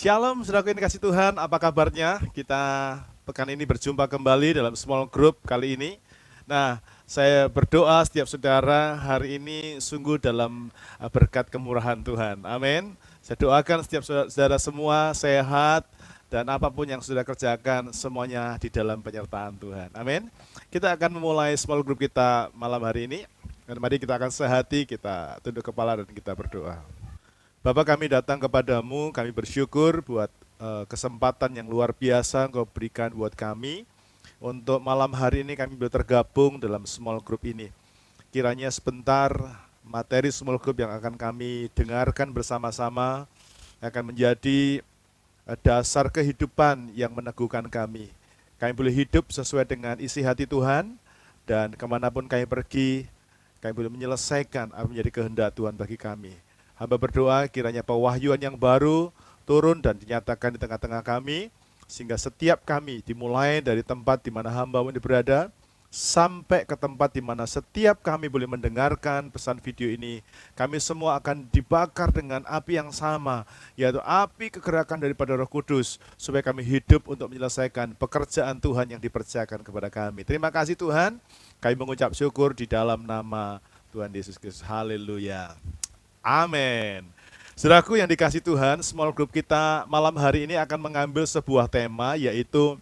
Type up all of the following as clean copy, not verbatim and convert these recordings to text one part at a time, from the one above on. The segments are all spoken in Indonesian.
Shalom, saudaraku yang dikasih Tuhan, apa kabarnya? Kita pekan ini berjumpa kembali dalam small group kali ini. Nah, saya berdoa setiap saudara hari ini sungguh dalam berkat kemurahan Tuhan. Amin. Saya doakan setiap saudara semua sehat dan apapun yang sudah kerjakan semuanya di dalam penyertaan Tuhan. Amin. Kita akan memulai small group kita malam hari ini. Dan mari kita akan sehati, kita tunduk kepala dan kita berdoa. Bapak, kami datang kepadamu, kami bersyukur buat kesempatan yang luar biasa Engkau berikan buat kami. Untuk malam hari ini kami boleh tergabung dalam small group ini. Kiranya sebentar materi small group yang akan kami dengarkan bersama-sama akan menjadi dasar kehidupan yang meneguhkan kami. Kami boleh hidup sesuai dengan isi hati Tuhan, dan kemanapun kami pergi, kami boleh menyelesaikan apa menjadi kehendak Tuhan bagi kami. Hamba berdoa kiranya pewahyuan yang baru turun dan dinyatakan di tengah-tengah kami, sehingga setiap kami dimulai dari tempat di mana hamba ini berada, sampai ke tempat di mana setiap kami boleh mendengarkan pesan video ini, kami semua akan dibakar dengan api yang sama, yaitu api kegerakan daripada Roh Kudus, supaya kami hidup untuk menyelesaikan pekerjaan Tuhan yang dipercayakan kepada kami. Terima kasih Tuhan, kami mengucap syukur di dalam nama Tuhan Yesus Kristus. Haleluya. Amin. Saudaraku yang dikasih Tuhan, small group kita malam hari ini akan mengambil sebuah tema, yaitu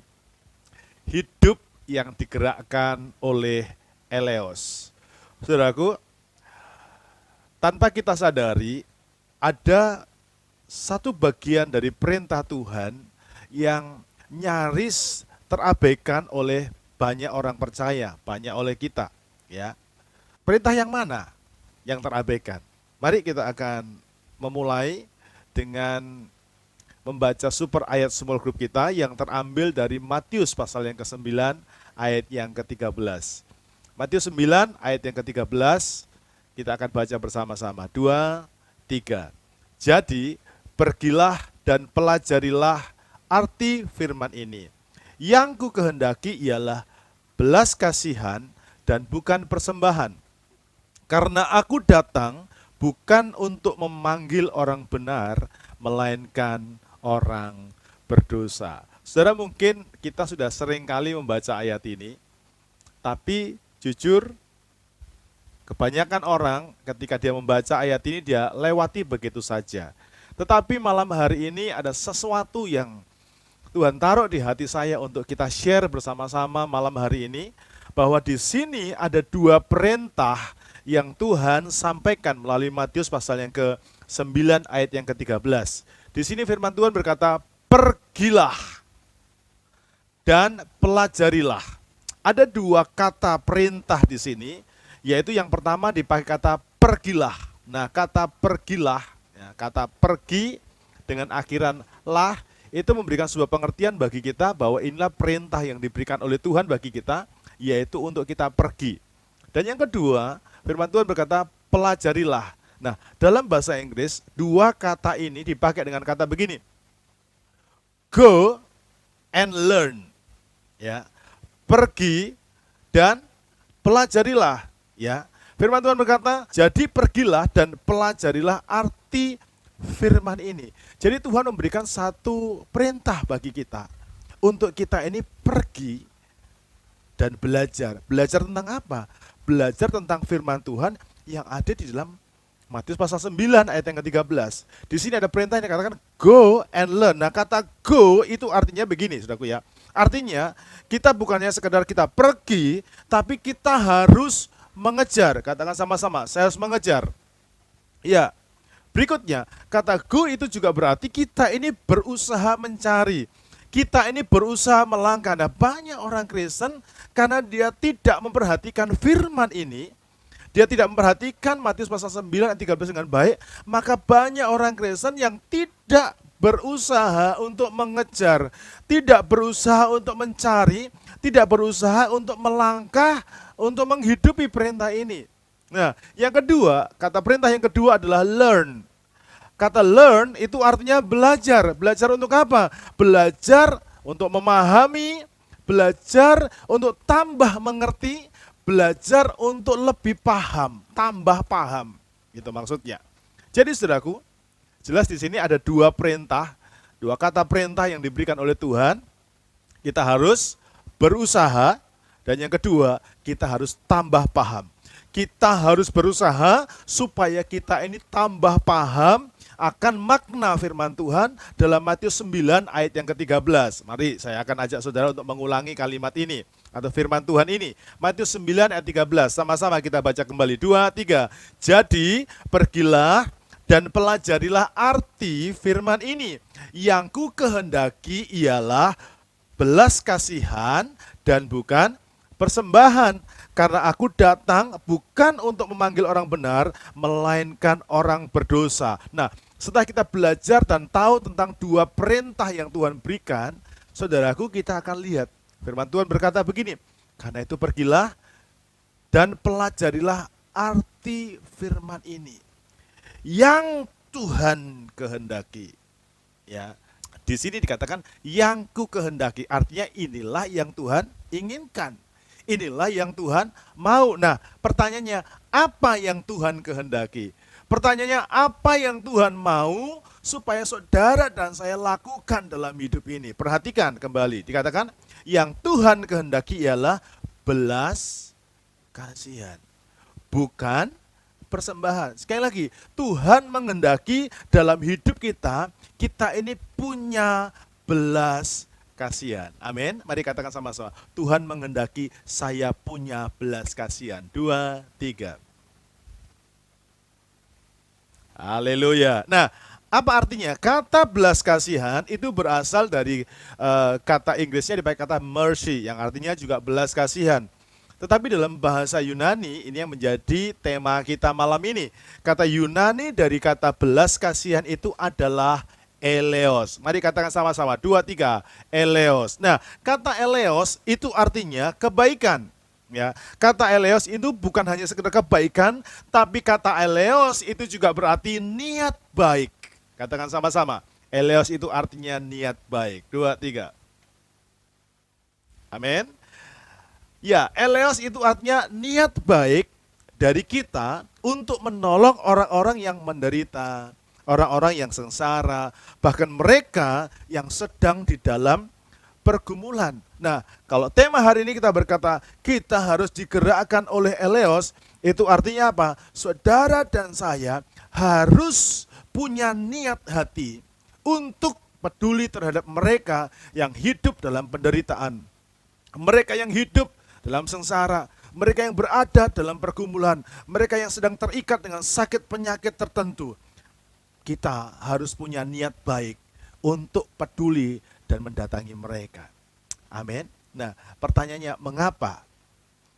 hidup yang digerakkan oleh Eleos. Saudaraku, tanpa kita sadari, ada satu bagian dari perintah Tuhan yang nyaris terabaikan oleh banyak orang percaya, banyak oleh kita. Ya, perintah yang mana yang terabaikan? Mari kita akan memulai dengan membaca super ayat small group kita yang terambil dari Matius pasal yang ke-9 ayat yang ke-13. Matius 9 ayat yang ke-13 kita akan baca bersama-sama. 2, 3. Jadi pergilah dan pelajarilah arti firman ini. Yang ku kehendaki ialah belas kasihan dan bukan persembahan. Karena aku datang bukan untuk memanggil orang benar, melainkan orang berdosa. Saudara, mungkin kita sudah sering kali membaca ayat ini, tapi jujur, kebanyakan orang ketika dia membaca ayat ini, dia lewati begitu saja. Tetapi malam hari ini ada sesuatu yang Tuhan taruh di hati saya untuk kita share bersama-sama malam hari ini, bahwa di sini ada dua perintah yang Tuhan sampaikan melalui Matius pasal yang ke-9 ayat yang ke-13. Di sini firman Tuhan berkata, pergilah dan pelajarilah. Ada dua kata perintah di sini, yaitu yang pertama dipakai kata pergilah. Nah, kata pergilah, ya, kata pergi dengan akhiran lah, itu memberikan sebuah pengertian bagi kita bahwa inilah perintah yang diberikan oleh Tuhan bagi kita, yaitu untuk kita pergi. Dan yang kedua, firman Tuhan berkata, pelajarilah. Nah, dalam bahasa Inggris, dua kata ini dipakai dengan kata begini. Go and learn. Ya. Pergi dan pelajarilah. Ya. Firman Tuhan berkata, jadi pergilah dan pelajarilah arti firman ini. Jadi Tuhan memberikan satu perintah bagi kita. Untuk kita ini pergi dan belajar. Belajar tentang apa? Belajar tentang firman Tuhan yang ada di dalam Matius pasal 9 ayat yang ke-13. Di sini ada perintah yang dikatakan go and learn. Nah, kata go itu artinya begini, saudaraku ya. Artinya kita bukannya sekedar kita pergi, tapi kita harus mengejar. Katakan sama-sama, saya harus mengejar. Ya. Berikutnya, kata go itu juga berarti kita ini berusaha mencari. Kita ini berusaha melangkah. Nah, banyak orang Kristen karena dia tidak memperhatikan firman ini, dia tidak memperhatikan Matius pasal 9 ayat 13 dengan baik, maka banyak orang Kristen yang tidak berusaha untuk mengejar, tidak berusaha untuk mencari, tidak berusaha untuk melangkah, untuk menghidupi perintah ini. Nah, yang kedua, kata perintah yang kedua adalah learn. Kata learn itu artinya belajar. Belajar untuk apa? Belajar untuk memahami, belajar untuk tambah mengerti, belajar untuk lebih paham, tambah paham. Gitu maksudnya. Jadi saudaraku, jelas di sini ada dua perintah Dua kata perintah yang diberikan oleh Tuhan, kita harus berusaha, dan yang kedua, kita harus tambah paham. Kita harus berusaha supaya kita ini tambah paham akan makna firman Tuhan dalam Matius 9 ayat yang ke-13. Mari saya akan ajak saudara untuk mengulangi kalimat ini atau firman Tuhan ini. Matius 9 ayat 13, sama-sama kita baca kembali. 2, 3. Jadi pergilah dan pelajarilah arti firman ini. Yang ku kehendaki ialah belas kasihan dan bukan persembahan. Karena aku datang bukan untuk memanggil orang benar, melainkan orang berdosa. Nah, setelah kita belajar dan tahu tentang dua perintah yang Tuhan berikan, saudaraku, kita akan lihat firman Tuhan berkata begini, karena itu pergilah dan pelajarilah arti firman ini yang Tuhan kehendaki. Ya, di sini dikatakan yang ku kehendaki, artinya inilah yang Tuhan inginkan. Inilah yang Tuhan mau. Nah, pertanyaannya, apa yang Tuhan kehendaki? Pertanyaannya, apa yang Tuhan mau supaya saudara dan saya lakukan dalam hidup ini? Perhatikan kembali, dikatakan yang Tuhan kehendaki ialah belas kasihan, bukan persembahan. Sekali lagi, Tuhan menghendaki dalam hidup kita, kita ini punya belas kasihan. Amin. Mari katakan sama-sama. Tuhan menghendaki saya punya belas kasihan. 2, 3. Haleluya. Nah, apa artinya? Kata belas kasihan itu berasal dari kata Inggrisnya dipakai kata mercy, yang artinya juga belas kasihan. Tetapi dalam bahasa Yunani, ini yang menjadi tema kita malam ini. Kata Yunani dari kata belas kasihan itu adalah eleos. Mari katakan sama-sama. 2, 3. Eleos. Nah, kata eleos itu artinya kebaikan. Ya, kata eleos itu bukan hanya sekedar kebaikan, tapi kata eleos itu juga berarti niat baik. Katakan sama-sama. Eleos itu artinya niat baik. 2, 3. Amin. Ya, eleos itu artinya niat baik dari kita untuk menolong orang-orang yang menderita, orang-orang yang sengsara, bahkan mereka yang sedang di dalam pergumulan. Nah, kalau tema hari ini kita berkata, kita harus digerakkan oleh eleos, itu artinya apa? Saudara dan saya harus punya niat hati untuk peduli terhadap mereka yang hidup dalam penderitaan, mereka yang hidup dalam sengsara, mereka yang berada dalam pergumulan, mereka yang sedang terikat dengan sakit penyakit tertentu. Kita harus punya niat baik untuk peduli dan mendatangi mereka. Amin. Nah, pertanyaannya, mengapa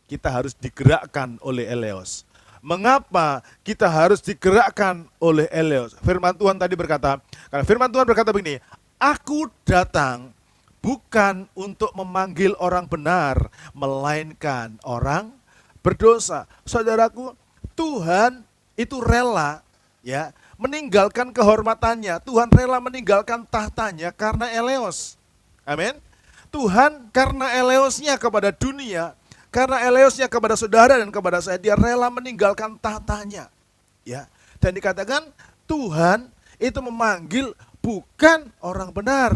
kita harus digerakkan oleh eleos? Mengapa kita harus digerakkan oleh eleos? Firman Tuhan tadi berkata, karena firman Tuhan berkata begini, aku datang bukan untuk memanggil orang benar, melainkan orang berdosa. Saudaraku, Tuhan itu rela ya meninggalkan kehormatannya. Tuhan rela meninggalkan tahtanya karena eleos. Amin. Tuhan karena eleosnya kepada dunia, karena eleosnya kepada saudara dan kepada saya, dia rela meninggalkan tahtanya. Ya. Dan dikatakan Tuhan itu memanggil bukan orang benar,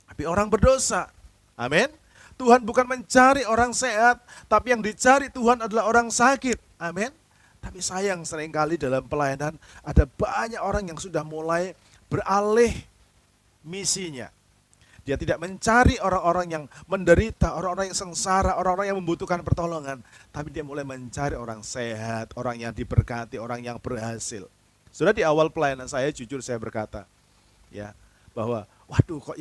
tapi orang berdosa. Amin. Tuhan bukan mencari orang sehat, tapi yang dicari Tuhan adalah orang sakit. Amin. Tapi sayang seringkali dalam pelayanan ada banyak orang yang sudah mulai beralih misinya. Dia tidak mencari orang-orang yang menderita, orang-orang yang sengsara, orang-orang yang membutuhkan pertolongan. Tapi dia mulai mencari orang sehat, orang yang diberkati, orang yang berhasil. Sudah di awal pelayanan saya, jujur saya berkata, ya, bahwa waduh kok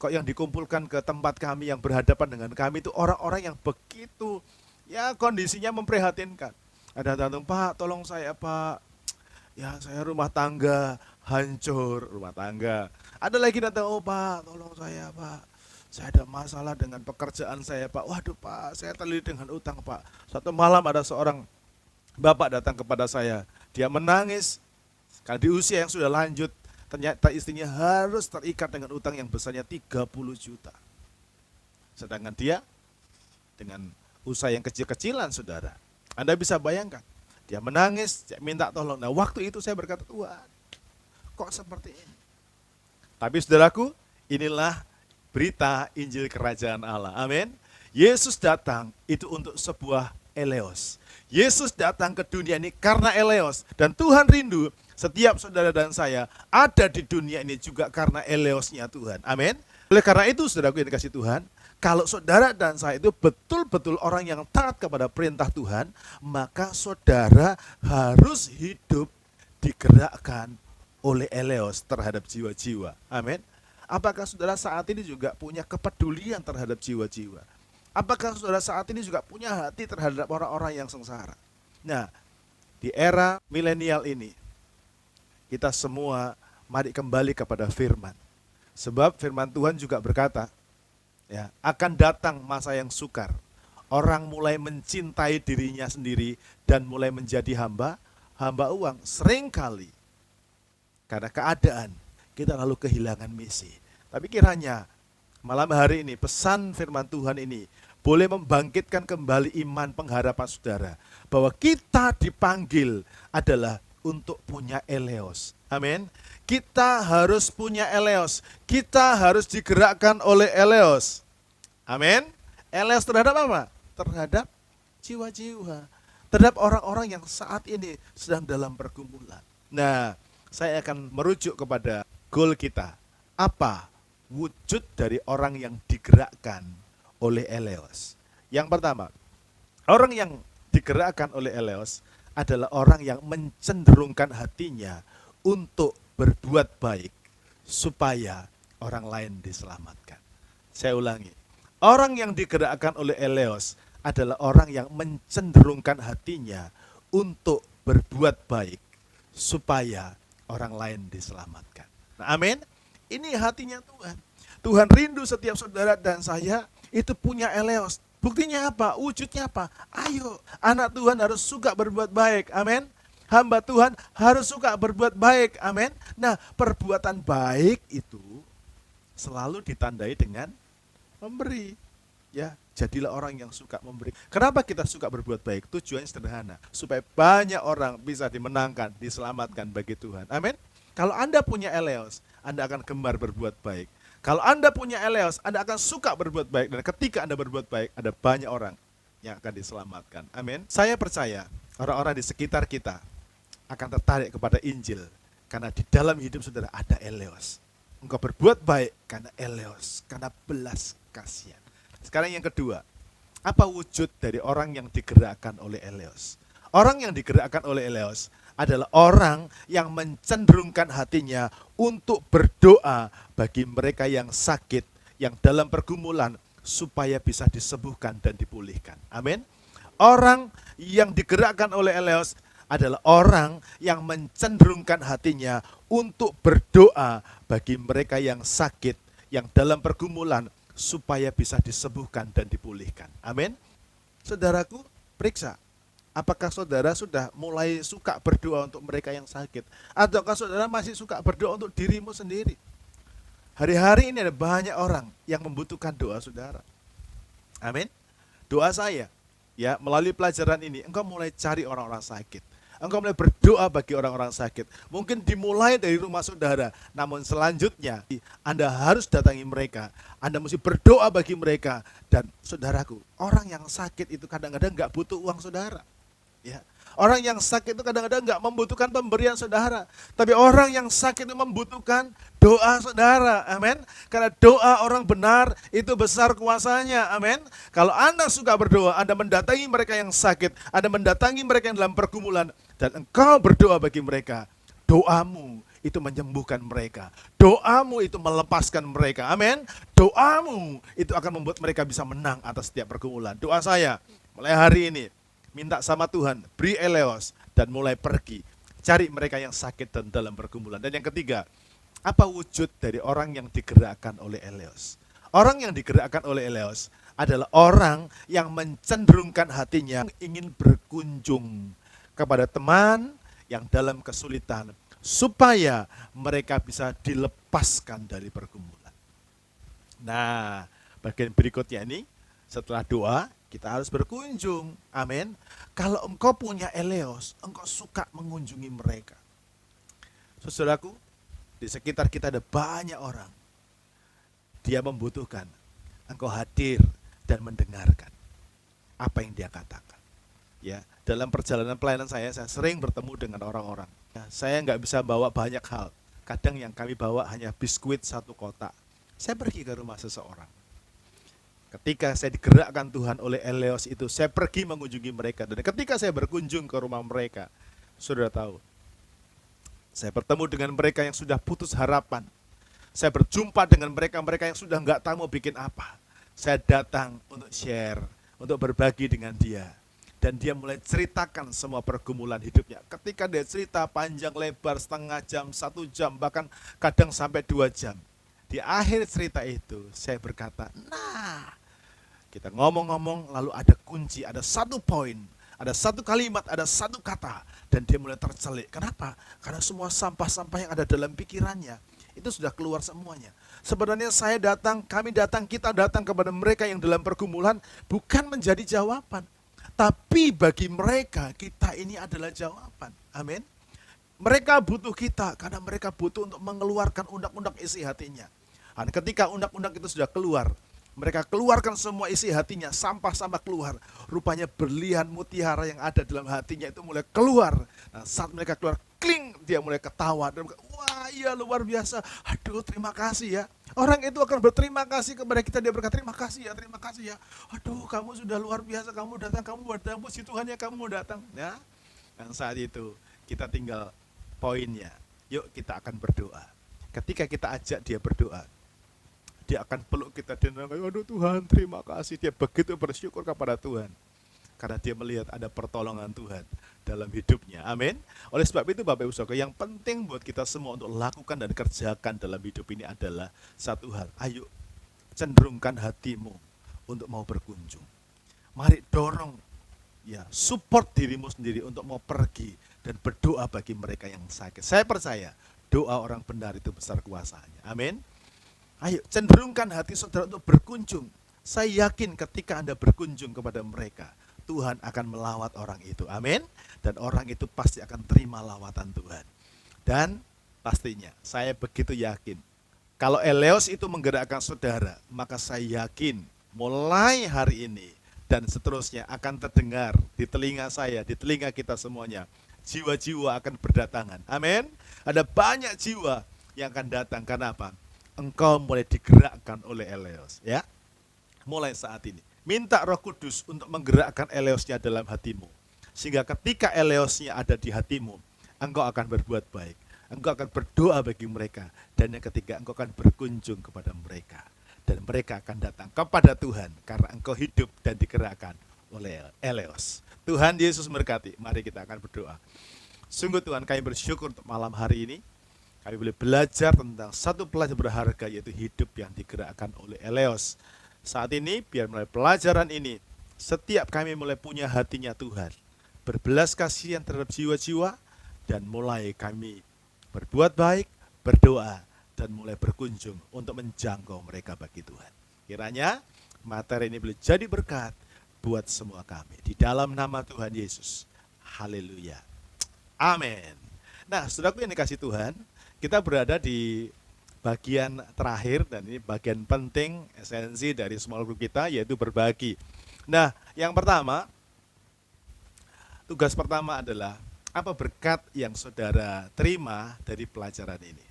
yang dikumpulkan ke tempat kami yang berhadapan dengan kami itu orang-orang yang begitu ya kondisinya memprihatinkan. Ada datang, Pak tolong saya Pak, ya saya rumah tangga hancur, rumah tangga. Ada lagi datang, oh Pak tolong saya Pak, saya ada masalah dengan pekerjaan saya Pak. Waduh Pak, saya terlilit dengan utang Pak. Suatu malam ada seorang bapak datang kepada saya, dia menangis karena di usia yang sudah lanjut. Ternyata istrinya harus terikat dengan utang yang besarnya 30 juta. Sedangkan dia dengan usaha yang kecil-kecilan, saudara. Anda bisa bayangkan, dia menangis, dia minta tolong. Nah waktu itu saya berkata, Tuhan, kok seperti ini? Tapi saudaraku, inilah berita Injil Kerajaan Allah. Amin. Yesus datang itu untuk sebuah eleos. Yesus datang ke dunia ini karena eleos. Dan Tuhan rindu setiap saudara dan saya ada di dunia ini juga karena eleosnya Tuhan. Amin. Oleh karena itu, saudaraku yang dikasih Tuhan, kalau saudara dan saya itu betul-betul orang yang taat kepada perintah Tuhan, maka saudara harus hidup digerakkan oleh eleos terhadap jiwa-jiwa. Amin. Apakah saudara saat ini juga punya kepedulian terhadap jiwa-jiwa? Apakah saudara saat ini juga punya hati terhadap orang-orang yang sengsara? Nah, di era milenial ini, kita semua mari kembali kepada firman. Sebab firman Tuhan juga berkata, ya, akan datang masa yang sukar. Orang mulai mencintai dirinya sendiri dan mulai menjadi hamba uang. Seringkali karena keadaan kita lalu kehilangan misi. Tapi kiranya malam hari ini pesan firman Tuhan ini boleh membangkitkan kembali iman pengharapan saudara. Bahwa kita dipanggil adalah untuk punya eleos. Amin. Kita harus punya eleos. Kita harus digerakkan oleh eleos. Amin. Eleos terhadap apa? Terhadap jiwa-jiwa. Terhadap orang-orang yang saat ini sedang dalam pergumulan. Nah, saya akan merujuk kepada goal kita. Apa wujud dari orang yang digerakkan oleh eleos? Yang pertama, orang yang digerakkan oleh eleos adalah orang yang mencenderungkan hatinya untuk berbuat baik supaya orang lain diselamatkan. Saya ulangi, orang yang digerakkan oleh eleos adalah orang yang mencenderungkan hatinya untuk berbuat baik supaya orang lain diselamatkan. Nah, amin. Ini hatinya Tuhan. Tuhan rindu setiap saudara dan saya itu punya eleos. Buktinya apa? Wujudnya apa? Ayo, anak Tuhan harus suka berbuat baik. Amin. Hamba Tuhan harus suka berbuat baik. Amin. Nah, perbuatan baik itu selalu ditandai dengan memberi. Ya, jadilah orang yang suka memberi. Kenapa kita suka berbuat baik? Tujuannya sederhana, supaya banyak orang bisa dimenangkan, diselamatkan bagi Tuhan. Amin. Kalau Anda punya eleos, Anda akan gemar berbuat baik. Kalau Anda punya eleos, Anda akan suka berbuat baik. Dan ketika Anda berbuat baik, ada banyak orang yang akan diselamatkan. Amin. Saya percaya orang-orang di sekitar kita akan tertarik kepada Injil. Karena di dalam hidup saudara ada eleos. Engkau berbuat baik karena eleos, karena belas kasihan. Sekarang yang kedua, apa wujud dari orang yang digerakkan oleh eleos? Orang yang digerakkan oleh eleos adalah orang yang mencenderungkan hatinya untuk berdoa bagi mereka yang sakit, yang dalam pergumulan, supaya bisa disembuhkan dan dipulihkan. Amin. Orang yang digerakkan oleh eleos adalah orang yang mencenderungkan hatinya untuk berdoa bagi mereka yang sakit, yang dalam pergumulan, supaya bisa disembuhkan dan dipulihkan. Amin. Saudaraku, periksa. Apakah saudara sudah mulai suka berdoa untuk mereka yang sakit? Ataukah saudara masih suka berdoa untuk dirimu sendiri? Hari-hari ini ada banyak orang yang membutuhkan doa saudara. Amin. Doa saya, ya, melalui pelajaran ini, engkau mulai cari orang-orang sakit. Engkau mulai berdoa bagi orang-orang sakit. Mungkin dimulai dari rumah saudara, namun selanjutnya Anda harus datangi mereka. Anda mesti berdoa bagi mereka. Dan saudaraku, orang yang sakit itu kadang-kadang nggak butuh uang saudara. Ya. Orang yang sakit itu kadang-kadang nggak membutuhkan pemberian saudara. Tapi orang yang sakit itu membutuhkan doa saudara. Amin. Karena doa orang benar itu besar kuasanya. Amin. Kalau Anda suka berdoa, Anda mendatangi mereka yang sakit, Anda mendatangi mereka yang dalam pergumulan, dan engkau berdoa bagi mereka, doamu itu menyembuhkan mereka. Doamu itu melepaskan mereka. Amin. Doamu itu akan membuat mereka bisa menang atas setiap pergumulan. Doa saya mulai hari ini, minta sama Tuhan, beri eleos dan mulai pergi. Cari mereka yang sakit dan dalam pergumulan. Dan yang ketiga, apa wujud dari orang yang digerakkan oleh eleos? Orang yang digerakkan oleh eleos adalah orang yang mencenderungkan hatinya ingin berkunjung kepada teman yang dalam kesulitan, supaya mereka bisa dilepaskan dari pergumulan. Nah, bagian berikutnya ini, setelah doa, kita harus berkunjung. Amin. Kalau engkau punya eleos, engkau suka mengunjungi mereka. Saudaraku, Di sekitar kita ada banyak orang. Dia membutuhkan engkau hadir dan mendengarkan apa yang dia katakan. Ya, dalam perjalanan pelayanan saya sering bertemu dengan orang-orang. Ya, saya nggak bisa bawa banyak hal. Kadang yang kami bawa hanya biskuit 1 kotak. Saya pergi ke rumah seseorang. Ketika saya digerakkan Tuhan oleh Eleos itu, saya pergi mengunjungi mereka. Dan ketika saya berkunjung ke rumah mereka, saudara tahu, saya bertemu dengan mereka yang sudah putus harapan. Saya berjumpa dengan mereka yang sudah nggak tahu mau bikin apa. Saya datang untuk share, untuk berbagi dengan dia. Dan dia mulai ceritakan semua pergumulan hidupnya. Ketika dia cerita panjang lebar, setengah jam, 1 jam, bahkan kadang sampai 2 jam. Di akhir cerita itu, saya berkata, nah, kita ngomong-ngomong lalu ada kunci, ada 1 poin. Ada 1 kalimat, ada 1 kata. Dan dia mulai tercelik. Kenapa? Karena semua sampah-sampah yang ada dalam pikirannya, itu sudah keluar semuanya. Sebenarnya kita datang kepada mereka yang dalam pergumulan, bukan menjadi jawaban. Tapi bagi mereka, kita ini adalah jawaban. Amin. Mereka butuh kita, karena mereka butuh untuk mengeluarkan undang-undang isi hatinya. Dan ketika undang-undang itu sudah keluar, mereka keluarkan semua isi hatinya, sampah-sampah keluar. Rupanya berlian mutiara yang ada dalam hatinya itu mulai keluar. Nah, saat mereka keluar, kling, dia mulai ketawa. Dan wah, iya luar biasa. Aduh, terima kasih ya. Orang itu akan berterima kasih kepada kita. Dia berkata, terima kasih ya. Aduh, kamu sudah luar biasa. Kamu datang, puji Tuhan ya kamu datang. Ya. Dan saat itu, kita tinggal poinnya. Yuk kita akan berdoa. Ketika kita ajak dia berdoa, dia akan peluk kita dan aduh Tuhan terima kasih. Dia begitu bersyukur kepada Tuhan. Karena dia melihat ada pertolongan Tuhan dalam hidupnya. Amin. Oleh sebab itu Bapak Ibu Saudara, yang penting buat kita semua untuk lakukan dan kerjakan dalam hidup ini adalah satu hal. Ayo cenderungkan hatimu untuk mau berkunjung. Mari dorong, ya, support dirimu sendiri untuk mau pergi dan berdoa bagi mereka yang sakit. Saya percaya doa orang benar itu besar kuasanya. Amin. Ayo cenderungkan hati saudara untuk berkunjung. Saya yakin ketika Anda berkunjung kepada mereka, Tuhan akan melawat orang itu. Amin. Dan orang itu pasti akan terima lawatan Tuhan. Dan pastinya saya begitu yakin, kalau Eleos itu menggerakkan saudara, maka saya yakin mulai hari ini dan seterusnya akan terdengar di telinga saya, di telinga kita semuanya. Jiwa-jiwa akan berdatangan. Amin. Ada banyak jiwa yang akan datang. Karena apa? Engkau mulai digerakkan oleh Eleos, ya. Mulai saat ini, minta Roh Kudus untuk menggerakkan Eleosnya dalam hatimu. Sehingga ketika Eleosnya ada di hatimu, engkau akan berbuat baik. Engkau akan berdoa bagi mereka. Dan yang ketiga, engkau akan berkunjung kepada mereka. Dan mereka akan datang kepada Tuhan karena engkau hidup dan digerakkan oleh Eleos. Tuhan Yesus memberkati. Mari kita akan berdoa. Sungguh Tuhan, kami bersyukur untuk malam hari ini. Kami boleh belajar tentang satu pelajaran berharga, yaitu hidup yang digerakkan oleh Eleos. Saat ini, biar mulai pelajaran ini, setiap kami mulai punya hatinya Tuhan. Berbelas kasihan terhadap jiwa-jiwa, dan mulai kami berbuat baik, berdoa, dan mulai berkunjung untuk menjangkau mereka bagi Tuhan. Kiranya materi ini boleh jadi berkat buat semua kami. Di dalam nama Tuhan Yesus. Haleluya. Amin. Nah, saudaraku yang dikasih Tuhan, kita berada di bagian terakhir dan ini bagian penting, esensi dari small group kita, yaitu berbagi. Nah, yang pertama, tugas pertama adalah apa berkat yang saudara terima dari pelajaran ini.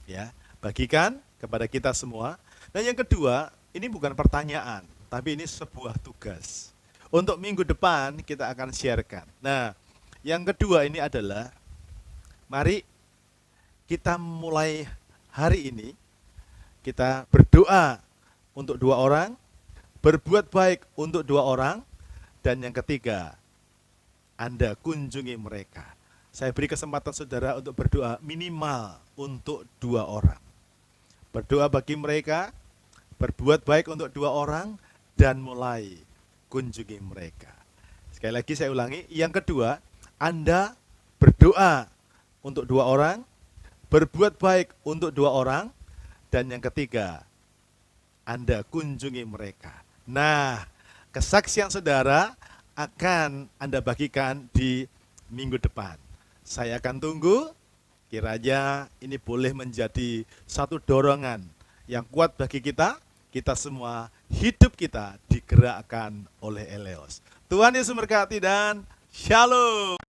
Ya, bagikan kepada kita semua. Dan yang kedua, ini bukan pertanyaan, tapi ini sebuah tugas. Untuk minggu depan kita akan sharekan. Nah, yang kedua ini adalah, mari kita mulai hari ini, kita berdoa untuk 2 orang, berbuat baik untuk 2 orang, dan yang ketiga, Anda kunjungi mereka. Saya beri kesempatan saudara untuk berdoa minimal untuk 2 orang. Berdoa bagi mereka, berbuat baik untuk 2 orang, dan mulai kunjungi mereka. Sekali lagi saya ulangi, yang kedua, Anda berdoa untuk 2 orang, berbuat baik untuk 2 orang, dan yang ketiga, Anda kunjungi mereka. Nah, kesaksian saudara akan Anda bagikan di minggu depan. Saya akan tunggu Kiranya ini boleh menjadi satu dorongan yang kuat bagi kita semua, hidup kita digerakkan oleh Eleos. Tuhan Yesus memberkati dan Shalom.